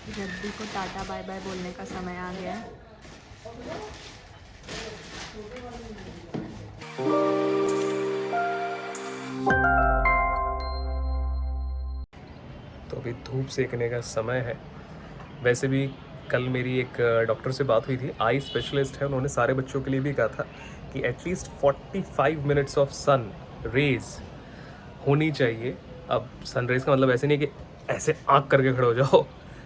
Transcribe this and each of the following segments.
रद्दी को tata bye bye बोलने का समय आ गया है। तो अभी धूप सेकने का समय है। वैसे भी कल मेरी एक डॉक्टर से बात हुई थी, आई स्पेशलिस्ट है, उन्होंने सारे बच्चों के लिए भी कहा था कि at least 45 minutes of sun rays होनी चाहिए। अब सनराइज़ का मतलब ऐसे नहीं है कि ऐसे आँख करके खड़े हो जाओ।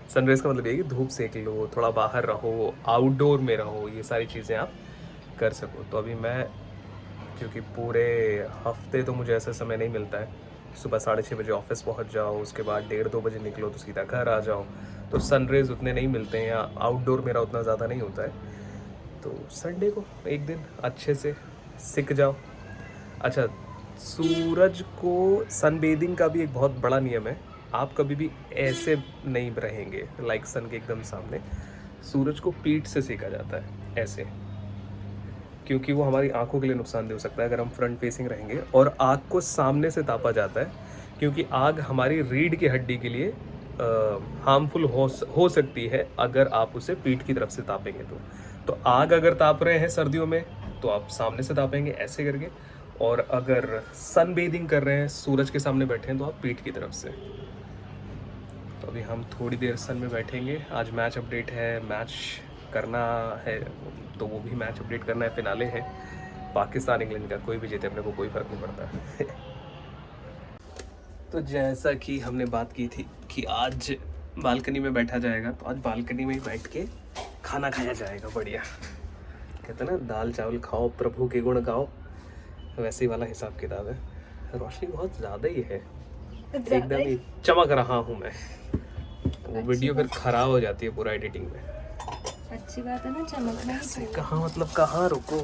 सनराइज़ का मतलब ये है कि धूप सेक लो, थोड़ा बाहर रहो, आउटडोर में रहो, ये सारी चीज़ें आप कर सको। तो अभी मैं, क्योंकि पूरे हफ्ते तो मुझे ऐसा समय नहीं मिलता है, सुबह 6:30 बजे ऑफिस पहुंच जाओ, उसके बाद 1:30-2 बजे निकलो तो सीधा घर आ जाओ, तो सनरेज उतने नहीं मिलते हैं या आउटडोर मेरा उतना ज़्यादा नहीं होता है। तो संडे को एक दिन अच्छे से सिक जाओ। अच्छा, सूरज को सनबेदिंग का भी एक बहुत बड़ा नियम है। आप कभी भी ऐसे नहीं रहेंगे लाइक सन के एकदम सामने। सूरज को पीठ से सेका जाता है ऐसे, क्योंकि वो हमारी आंखों के लिए नुकसानदेह हो सकता है अगर हम फ्रंट फेसिंग रहेंगे। और आग को सामने से तापा जाता है, क्योंकि आग हमारी रीढ़ की हड्डी के लिए हार्मफुल हो सकती है अगर आप उसे पीठ की तरफ से तापेंगे। तो आग अगर ताप रहे हैं सर्दियों में तो आप सामने से तापेंगे ऐसे करके, और अगर सन बेदिंग कर रहे हैं, सूरज के सामने बैठे हैं, तो आप पीठ की तरफ से। तो अभी हम थोड़ी देर सन में बैठेंगे। आज मैच अपडेट है, मैच करना है, तो वो भी मैच अपडेट करना है। फिनाले है पाकिस्तान इंग्लैंड का, कोई भी जीते अपने को कोई फ़र्क नहीं पड़ता। तो जैसा कि हमने बात की थी कि आज बालकनी में बैठा जाएगा, तो आज बालकनी में ही बैठ के खाना खाया जाएगा बढ़िया। कहते हैं ना, दाल चावल खाओ प्रभु के गुण गाओ, वैसे ही वाला हिसाब किताब है। रोशनी बहुत ज़्यादा ही है, एकदम ही चमक रहा हूँ मैं। वो वीडियो फिर ख़राब हो जाती है पूरा एडिटिंग में। अच्छी बात है ना, चमकना ही ऐसे चाहिए। कहाँ, मतलब कहाँ रुको।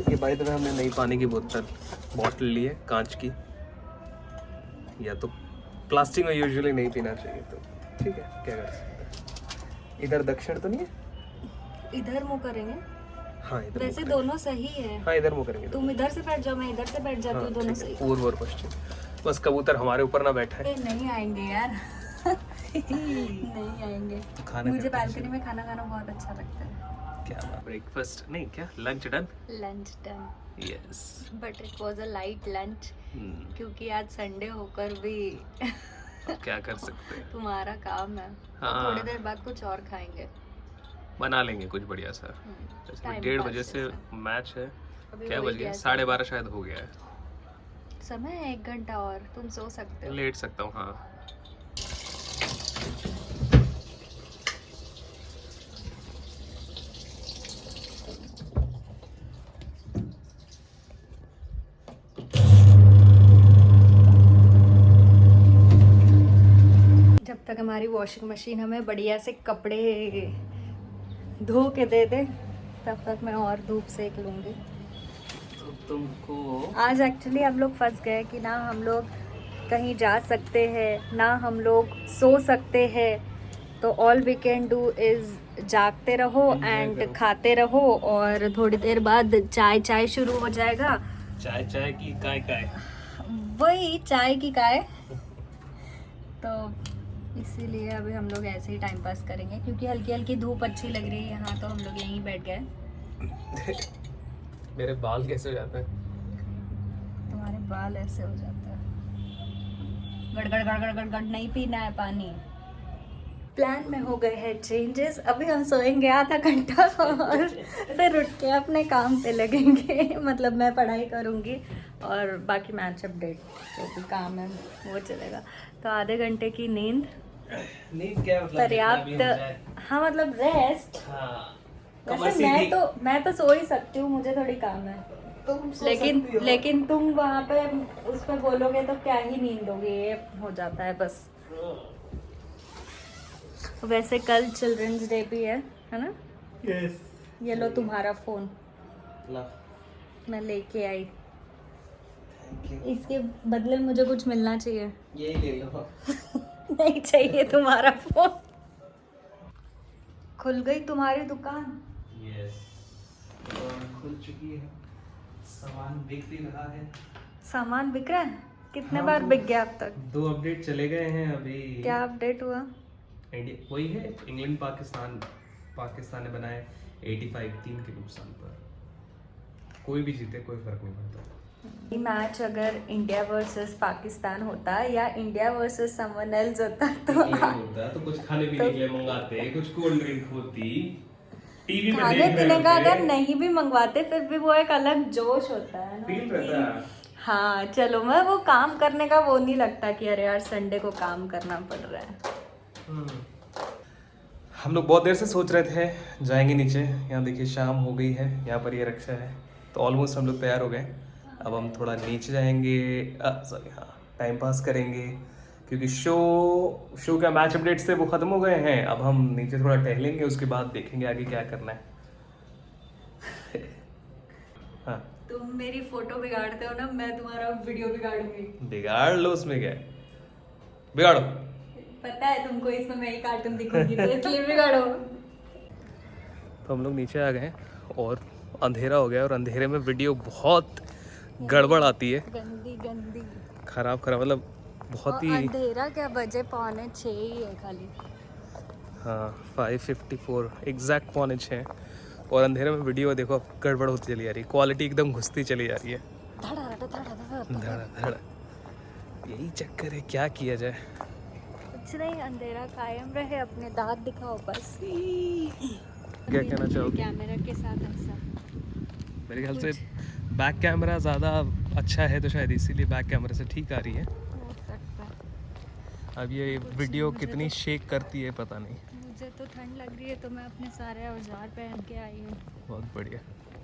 ये बाय द वे हमने नई पानी की बॉटल ली है कांच की। या तो प्लास्टिक में यूजुअली नहीं पीना चाहिए, तो ठीक है, क्या कर सकते हैं। इधर दक्षिण तो नहीं है, इधर मुँह करेंगे। हाँ इधर वैसे मुँह दोनों सही है। करेंगे। हाँ इधर मुँह करेंगे। तुम इधर से बैठ जाओ, मैं इधर से बैठ जाती हाँ हूँ, दोनों ठीक है, सही। पूर्व और पश्चिम। बस कबूतर हमारे ऊपर ना बैठा है। नहीं आएंगे यार। नहीं आएंगे। खाना मुझे करते हैं, बालकनी में खाना खाना बहुत अच्छा लगता है। क्या बात, ब्रेकफास्ट नहीं, क्या lunch done? Lunch done, yes. But it was a light lunch, क्योंकि आज संडे होकर भी क्या कर सकते हैं, तुम्हारा काम है। हाँ। और थोड़ी देर बाद कुछ और खाएंगे, बना लेंगे कुछ बढ़िया सा। जैसे टाइम 1:30 पास बजे से जैसा। मैच है। अभी क्या हो ही बज गया? गया 12:30 शायद हो गया है। समय है, 1 घंटा और तुम सो सकते हो। लेट सकता हूँ, हाँ। जब तक हमारी वॉशिंग मशीन हमें बढ़िया से कपड़े धो के दे दे, तब तक मैं और धूप सेक लूँगी। तो तुमको आज एक्चुअली हम लोग फंस गए कि ना हम लोग कहीं जा सकते हैं, ना हम लोग सो सकते हैं। तो all we can do is जागते रहो Enjoy एंड करो। खाते रहो, और थोड़ी देर बाद चाय शुरू हो जाएगा। चाय की काय। वही चाय की काय। तो इसीलिए अभी हम लोग ऐसे ही टाइम पास करेंगे, क्योंकि हल्की हल्की धूप अच्छी लग रही है यहाँ, तो हम लोग यहीं बैठ गए। मेरे बाल कैसे हो जाते हैं? तुम्हारे बाल ऐसे हो जाते हैं। गड़गड़ गड़गड़ गड़गड़ नहीं पीना है पानी। प्लान में हो गए हैं चेंजेस। अभी हम सोएंगे आधा घंटा और फिर उठ के अपने काम पे लगेंगे। मतलब मैं पढ़ाई करूँगी और बाकी मैच अपडेट जो भी काम है वो चलेगा। तो आधे घंटे की नींद क्या मतलब, पर्याप्त। हाँ मतलब रेस्ट। हाँ। वैसे मैं तो सो ही सकती हूँ, मुझे थोड़ी काम है। लेकिन तुम वहाँ पे उस पे बोलोगे तो क्या ही नींद होगी, ये हो जाता है बस। वैसे कल चिल्ड्रंस डे भी है ना? यस। ये लो तुम्हारा फोन, ला, मैं लेके आई। Thank you. इसके बदले मुझे कुछ मिलना चाहिए। यही ले लो। नहीं चाहिए तुम्हारा फोन। खुल गई तुम्हारी दुकान। यस, खुल चुकी है, सामान बिक भी रहा है। सामान बिक रहा है? कितने हाँ, बार बिक गया अब तक? 2 अपडेट चले गए हैं अभी। क्या अपडेट हुआ? इंडिया वही है, इंग्लैंड पाकिस्तान ने बनाए 85 3 के नुकसान पर। कोई भी जीते कोई फर्क नहीं पड़ता। मैच अगर इंडिया वर्सेस पाकिस्तान होता या इंडिया वर्सेस समवन एल्स होता तो होता तो कुछ खाने पीने के लिए मंगाते, कुछ कोल्ड ड्रिंक होती, टीवी में खाने देख रहे पीने का होते। अगर नहीं भी मंगवाते फिर भी वो एक अलग जोश होता है ना फील रहता है। हाँ चलो, मैं वो काम करने का वो नहीं लगता कि अरे यार संडे को काम करना पड़ रहा है। हम लोग बहुत देर से सोच रहे थे जाएंगे नीचे, यहाँ देखिए शाम हो गई है, यहाँ पर ये रक्षा है तो ऑलमोस्ट हम लोग तैयार हो गए। अब हम थोड़ा नीचे जाएंगे, सॉरी हाँ, टाइम पास करेंगे क्योंकि शो का मैच अपडेट्स थे वो ख़त्म हो गए हैं। अब हम नीचे थोड़ा टहलेंगे, उसके बाद देखेंगे आगे क्या करना है। हाँ तुम मेरी फोटो बिगाड़ते हो ना, मैं तुम्हारा वीडियो बिगाड़ूंगी। बिगाड़ लो, उसमें क्या है, बिगाड़ो। पता है तुमको इसमें मैं ही कार्टून दिखूंगी तो इसलिए बिगाड़ो। तो हम लोग नीचे आ गए हैं और अंधेरा हो गया, और अंधेरे में वीडियो बहुत गड़बड़ आती है, गंदी गंदी खराब मतलब बहुत ही। अंधेरा क्या बजे 5:45 ही है खाली। हाँ 5:54 एग्जैक्ट 5:45, और अंधेरे में वीडियो देखो अब गड़बड़ होती चली जा रही है, क्वालिटी एकदम घुसती चली जा रही है। धड़ा धड़ा, यही चक्कर है, क्या किया जाए। कुछ नहीं, अंधेरा कायम रहे, अपने दांत दिखाओ बस। क्या कहना चाहोगे? कैमरा के साथ ऐसा मेरे ख्याल से बैक कैमरा ज़्यादा अच्छा है तो शायद इसीलिए बैक कैमरे से ठीक आ रही है। हो सकता है। अब ये वीडियो कितनी शेक करती है पता नहीं। मुझे तो ठंड लग रही है तो मैं अपने सारे औजार पहन के आई हूँ। बहुत बढ़िया।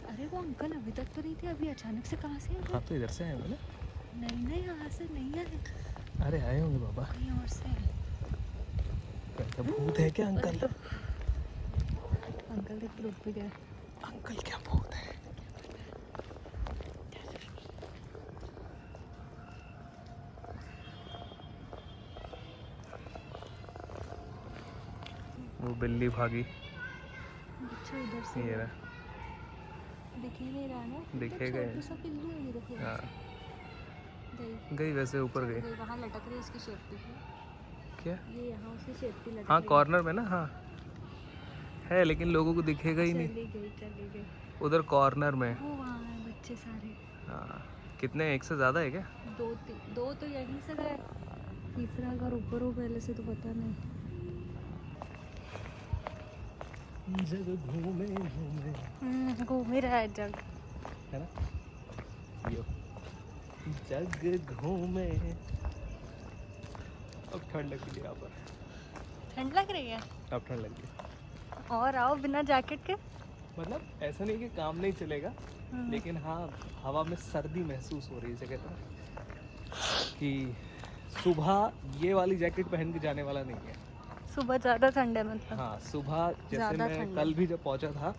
अरे वो अंकल अभी तक तो नहीं थे, अभी अचानक से कहाँ से आ गए? हाँ तो इधर से आए होंगे ना। नहीं यहाँ से नहीं आए, अरे आए होंगे बाबा। कहीं और से आए। क्या भूत है क्या अंकल? अंकल देख के रुक भी गए। अंकल क्या भूत है? वो बिल्ली भागी। अच्छा उधर से ये रहा, दिखे नहीं रहा ना, दिखेगा ही। तो सब पिल्ली होगी, देखो हाँ गई गई, वैसे ऊपर गई। वहाँ लटक रही है उसकी शेफ्टी की। क्या? ये यहाँ उसे शेफ्टी लटक हाँ रही कॉर्नर में ना, हाँ है लेकिन लोगों को दिखेगा ही नहीं। चली गई उधर कॉर्नर में। वो वहाँ है बच्चे सारे। हाँ कितने, एक से ज़्यादा है क्या? दो तो यहीं से गए, तीसरा अगर ऊपर हो पहले से तो पता नहीं। जग घूमे घूमे, घूम ही रहा है जग, है ना? यो जग घूमे। अब ठंड लग रही है यहाँ पर, ठंड लग रही है। अब ठंड लग रही है। और आओ बिना जैकेट के। मतलब ऐसा नहीं कि काम नहीं चलेगा, लेकिन हाँ हवा में सर्दी महसूस हो रही है जगह पर, कि सुबह ये वाली जैकेट पहन के जाने वाला नहीं है। सुबह ज़्यादा ठंड है मतलब। हाँ सुबह जैसे ज़्यादा मैं ठंड कल भी जब पहुंचा था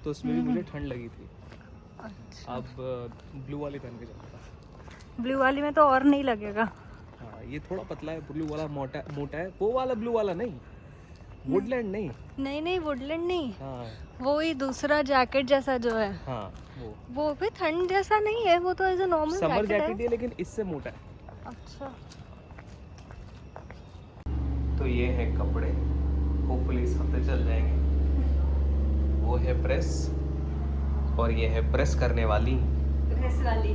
तो उसमें भी मुझे ठंड लगी थी। अच्छा। अब ब्लू वाली पहन के जाऊंगा। ब्लू वाली में तो और नहीं लगेगा। हाँ ये थोड़ा पतला है, ब्लू वाला मोटा मोटा है, वो वाला ब्लू वाला नहीं, वुडलैंड नहीं। नहीं वुडलैंड नहीं, हाँ वो ही दूसरा जैकेट जैसा जो है। हाँ वो भी ठंड जैसा नहीं है, वो तो ऐसा नॉर्मल समर जैकेट जैकेट है लेकिन इससे मोटा है। अच्छा तो ये है कपड़े, होपफुली इस हफ्ते चल जाएंगे। वो है प्रेस, और ये है प्रेस करने वाली, प्रेस वाली,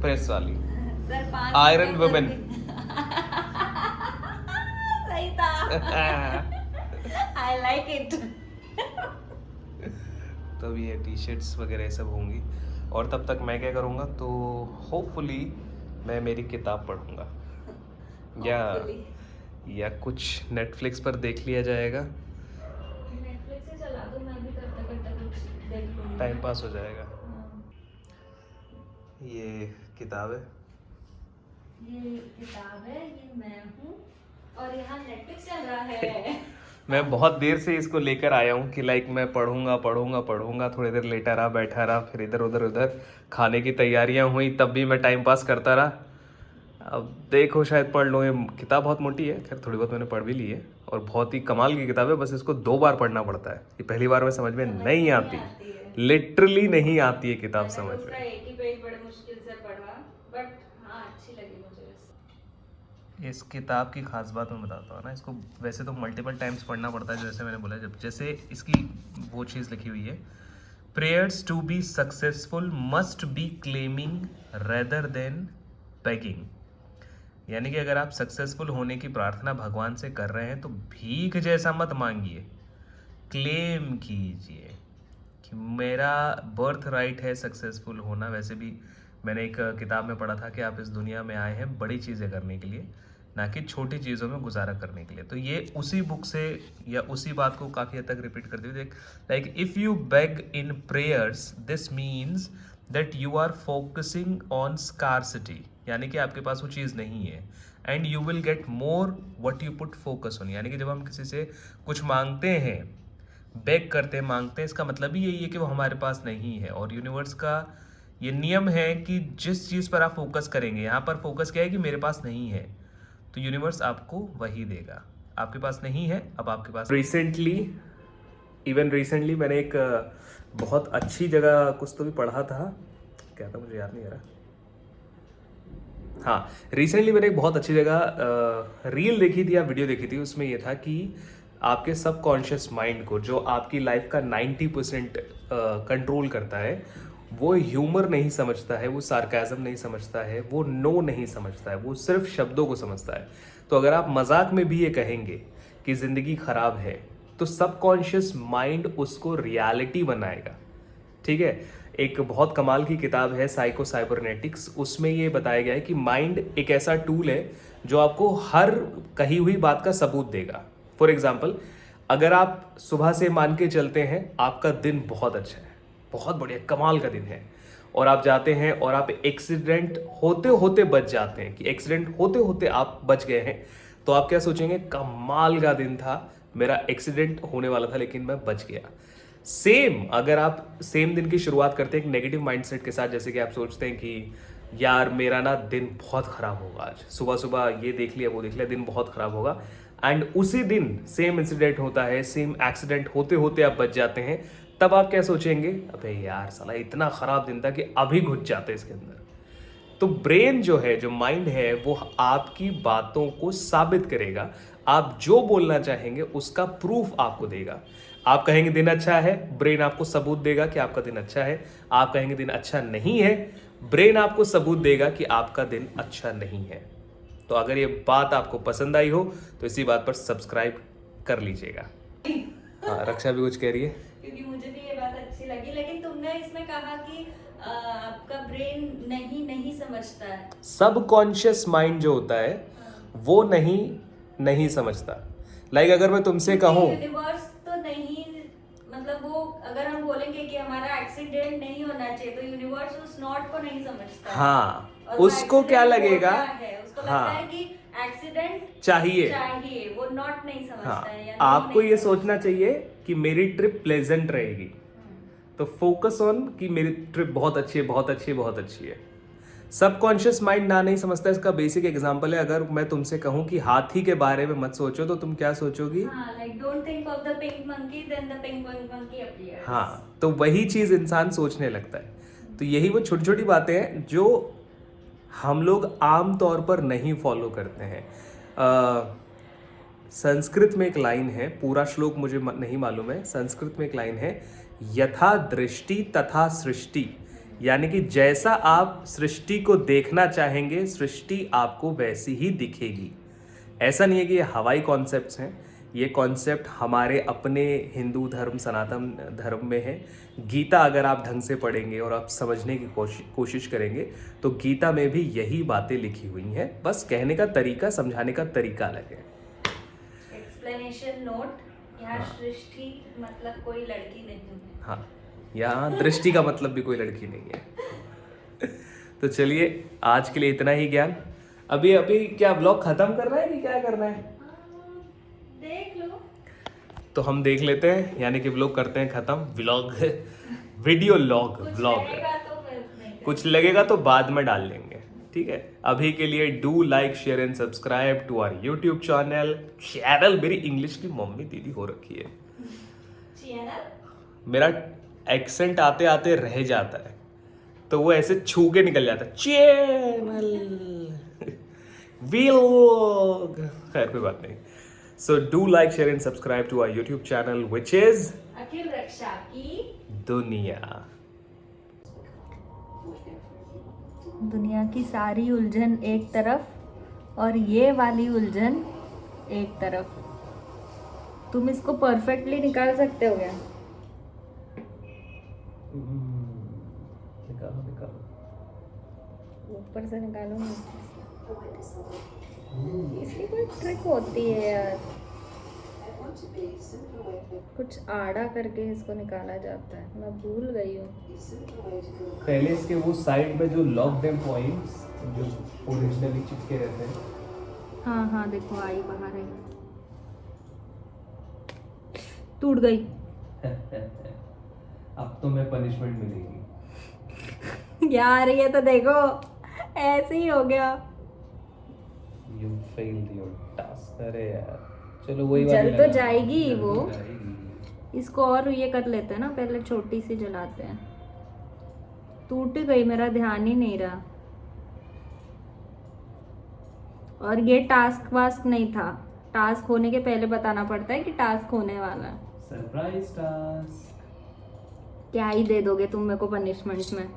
प्रेस वाली सर 5 आयरन वुमेन। सही था। I like it. तब ये टी शर्ट्स वगैरह ये सब होंगी, और तब तक मैं क्या करूँगा, तो होपफुली मैं मेरी किताब पढ़ूँगा, या कुछ नेटफ्लिक्स पर देख लिया जाएगा, नेटफ्लिक्स से चला दो, मैं भी करता करता कुछ देख लूंगी, टाइम पास हो जाएगा। ये किताब है, ये किताब है, ये मैं हूँ, और यहाँ नेटफ्लिक्स चल रहा है। मैं बहुत देर से इसको लेकर आया हूँ कि लाइक मैं पढ़ूंगा पढ़ूंगा पढ़ूंगा, थोड़ी देर लेटा रहा बैठा रहा, फिर इधर उधर खाने की तैयारियां हुई तब भी मैं टाइम पास करता रहा। अब देखो शायद पढ़ लो, ये किताब बहुत मोटी है, खैर थोड़ी बहुत मैंने पढ़ भी ली है, और बहुत ही कमाल की किताब है, बस इसको 2 बार पढ़ना पड़ता है, ये पहली बार में समझ में नहीं आती, लिटरली नहीं आती है किताब समझ में। एक ही पेज बड़े मुश्किल से पढ़ा, बट हाँ अच्छी लगी मुझे। इस किताब की खास बात मैं बताता हूँ ना, इसको वैसे तो मल्टीपल टाइम्स पढ़ना पड़ता है, जैसे मैंने बोला, जैसे इसकी वो चीज़ लिखी हुई है, prayers to be successful must be claiming rather than begging. यानी कि अगर आप सक्सेसफुल होने की प्रार्थना भगवान से कर रहे हैं तो भीख जैसा मत मांगिए, क्लेम कीजिए कि मेरा बर्थ राइट है सक्सेसफुल होना। वैसे भी मैंने एक किताब में पढ़ा था कि आप इस दुनिया में आए हैं बड़ी चीज़ें करने के लिए, ना कि छोटी चीज़ों में गुजारा करने के लिए। तो ये उसी बुक से या उसी बात को काफ़ी हद तक रिपीट करती हुई, like if you beg in prayers this means that you are focusing on scarcity, यानी कि आपके पास वो चीज़ नहीं है, and you will get more what you put focus on. यानी कि जब हम किसी से कुछ मांगते हैं, बेग करते हैं, मांगते हैं, इसका मतलब ही यही है कि वो हमारे पास नहीं है। और यूनिवर्स का ये नियम है कि जिस चीज़ पर आप फोकस करेंगे, यहाँ पर फोकस क्या है कि मेरे पास नहीं है, तो यूनिवर्स आपको वही देगा। आपके पास नहीं है, अब आपके पास। रिसेंटली मैंने एक बहुत अच्छी जगह कुछ तो भी पढ़ा था, क्या था मुझे याद नहीं आ रहा। हाँ, रिसेंटली मैंने एक बहुत अच्छी जगह रील देखी थी या वीडियो देखी थी, उसमें ये था कि आपके सबकॉन्शियस माइंड को, जो आपकी लाइफ का 90% कंट्रोल करता है, वो ह्यूमर नहीं समझता है, वो सार्काज़म नहीं समझता है, वो नो नहीं समझता है, वो सिर्फ शब्दों को समझता है। तो अगर आप मजाक में भी ये कहेंगे कि ज़िंदगी ख़राब है, तो सबकॉन्शियस माइंड उसको रियलिटी बनाएगा। ठीक है, एक बहुत कमाल की किताब है साइको साइबरनेटिक्स, उसमें ये बताया गया है कि माइंड एक ऐसा टूल है जो आपको हर कही हुई बात का सबूत देगा। फॉर एग्जाम्पल, अगर आप सुबह से मान के चलते हैं आपका दिन बहुत अच्छा है, बहुत बढ़िया कमाल का दिन है, और आप जाते हैं और आप एक्सीडेंट होते होते बच जाते हैं, कि एक्सीडेंट होते होते आप बच गए हैं, तो आप क्या सोचेंगे, कमाल का दिन था, मेरा एक्सीडेंट होने वाला था लेकिन मैं बच गया। सेम अगर आप सेम दिन की शुरुआत करते हैं एक नेगेटिव माइंडसेट के साथ, जैसे कि आप सोचते हैं कि यार मेरा ना दिन बहुत ख़राब होगा, आज सुबह सुबह ये देख लिया वो देख लिया, दिन बहुत ख़राब होगा, एंड उसी दिन सेम इंसिडेंट होता है, सेम एक्सीडेंट होते होते आप बच जाते हैं, तब आप क्या सोचेंगे, अबे यार साला इतना ख़राब दिन था कि अभी घुस जाते इसके अंदर। तो ब्रेन जो है, जो माइंड है, वो आपकी बातों को साबित करेगा। आप जो बोलना चाहेंगे उसका प्रूफ आपको देगा। आप कहेंगे दिन अच्छा है, ब्रेन आपको सबूत देगा कि आपका दिन अच्छा है। आप कहेंगे दिन अच्छा नहीं है, ब्रेन आपको सबूत देगा कि आपका दिन अच्छा नहीं है। तो अगर ये बात आपको पसंद आई हो तो इसी बात पर सब्सक्राइब कर लीजिएगा। हाँ, रक्षा भी कुछ कह रही है। क्योंकि मुझे भी ये बात अच्छी लगी, लेकिन तुमने इसमें कहा कि आपका ब्रेन नहीं समझता है। सबकॉन्शियस माइंड जो होता है वो नहीं समझता। लाइक अगर मैं तुमसे कहूँ, यूनिवर्स तो नहीं, मतलब वो अगर हम बोलेंगे कि हमारा एक्सीडेंट नहीं होना चाहिए, तो यूनिवर्स उस नॉट को नहीं समझता। हाँ, और उसको क्या लगेगा, उसको लगता है कि एक्सीडेंट चाहिए, वो नॉट नहीं समझता हाँ, है। आपको ये सोचना चाहिए कि मेरी ट्रिप प्लेजेंट रहेगी, तो फोकस ऑन कि मेरी ट्रिप बहुत अच्छी है, बहुत अच्छी है, बहुत अच्छी है। सबकॉन्शियस माइंड ना नहीं समझता। इसका बेसिक एग्जांपल है, अगर मैं तुमसे कहूं कि हाथी के बारे में मत सोचो, तो तुम क्या सोचोगी? Don't think of the pink monkey, then the pink monkey appears. हाँ, तो वही चीज इंसान सोचने लगता है। तो यही वो छोटी छोटी बातें हैं जो हम लोग आम तौर पर नहीं फॉलो करते हैं। संस्कृत में एक लाइन है, पूरा श्लोक मुझे नहीं मालूम है, संस्कृत में एक लाइन है, यथा दृष्टि तथा सृष्टि, यानी कि जैसा आप सृष्टि को देखना चाहेंगे सृष्टि आपको वैसी ही दिखेगी। ऐसा नहीं है कि ये हवाई कॉन्सेप्ट्स हैं, ये कॉन्सेप्ट हमारे अपने हिंदू धर्म, सनातन धर्म में है। गीता अगर आप ढंग से पढ़ेंगे और आप समझने की कोशिश करेंगे तो गीता में भी यही बातें लिखी हुई हैं, बस कहने का तरीका, समझाने का तरीका अलग है। एक्सप्लेनेशन नोट, यहाँ सृष्टि मतलब कोई लड़की नहीं है। हाँ, यहाँ दृष्टि का मतलब भी कोई लड़की नहीं है। तो चलिए, आज के लिए इतना ही ज्ञान। अभी क्या व्लॉग खत्म करना है कि क्या करना है? देख लो। तो हम देख लेते हैं, यानी कि व्लॉग करते हैं खत्म। व्लॉग वीडियो लॉग व्लॉग कुछ लगेगा तो बाद में डाल लेंगे, ठीक है। अभी के लिए do like share and subscribe to our YouTube channel. मेरी इंग्लिश की मम्मी दीदी हो रखी है, मेरा एक्सेंट आते आते रह जाता है, तो वो ऐसे छू के निकल जाता है, चैनल। वील खैर कोई बात नहीं. So do like, share and subscribe to our YouTube channel which is अखिल रक्षा की दुनिया. दुनिया की सारी उलझन एक तरफ और ये वाली उलझन एक तरफ. तुम इसको परफेक्टली निकाल सकते हो क्या? निकालो निकालो. ऊपर से निकालो ना. इसकी कोई ट्रिक होती है यार. कुछ आड़ा करके इसको निकाला जाता है. मैं भूल गई हूँ. पहले इसके वो साइड में जो लॉक देम पॉइंट्स जो ओरिजिनली चिपके रहते हैं. हाँ हाँ देखो आई बाहर आई. टूट गई. अब तो मैं पनिशमेंट मिलेगी. यार ये तो देखो ऐसे ही हो गया. You failed your task. अरे यार चलो वही जल वाली तो लगा. जाएगी जल तो वो. जाएगी. इसको और ये कर लेते हैं ना. पहले छोटी सी जलाते हैं. टूट गई. मेरा ध्यान ही नहीं रहा. और ये टास्क वास्क नहीं था. टास्क होने के पहले बताना पड़ता है कि टास्क होने वाला है. Surprise task. क्या ही दे दोगे तुम मेरे को पनिशमेंट में?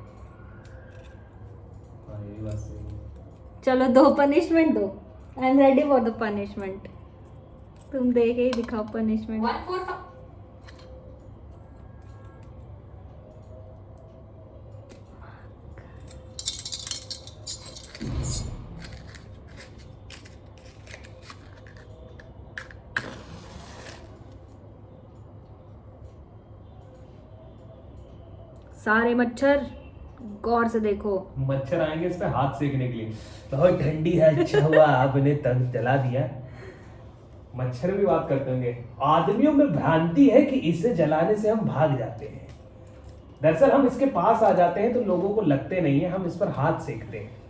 हाँ ये बात सही है. चलो 2 पनिशमेंट दो. I am ready for the punishment. तुम दे के ही दिखाओ पनिशमेंट. सारे मच्छर गौर से देखो. मच्छर आएंगे इस पे हाथ सेकने के लिए. बहुत ठंडी है. अच्छा हुआ आपने तंग जला दिया. मच्छर भी बात करते होंगे. आदमियों में भ्रांति है कि इसे जलाने से हम भाग जाते हैं. दरअसल हम इसके पास आ जाते हैं तो लोगों को लगते नहीं है. हम इस पर हाथ सेकते हैं.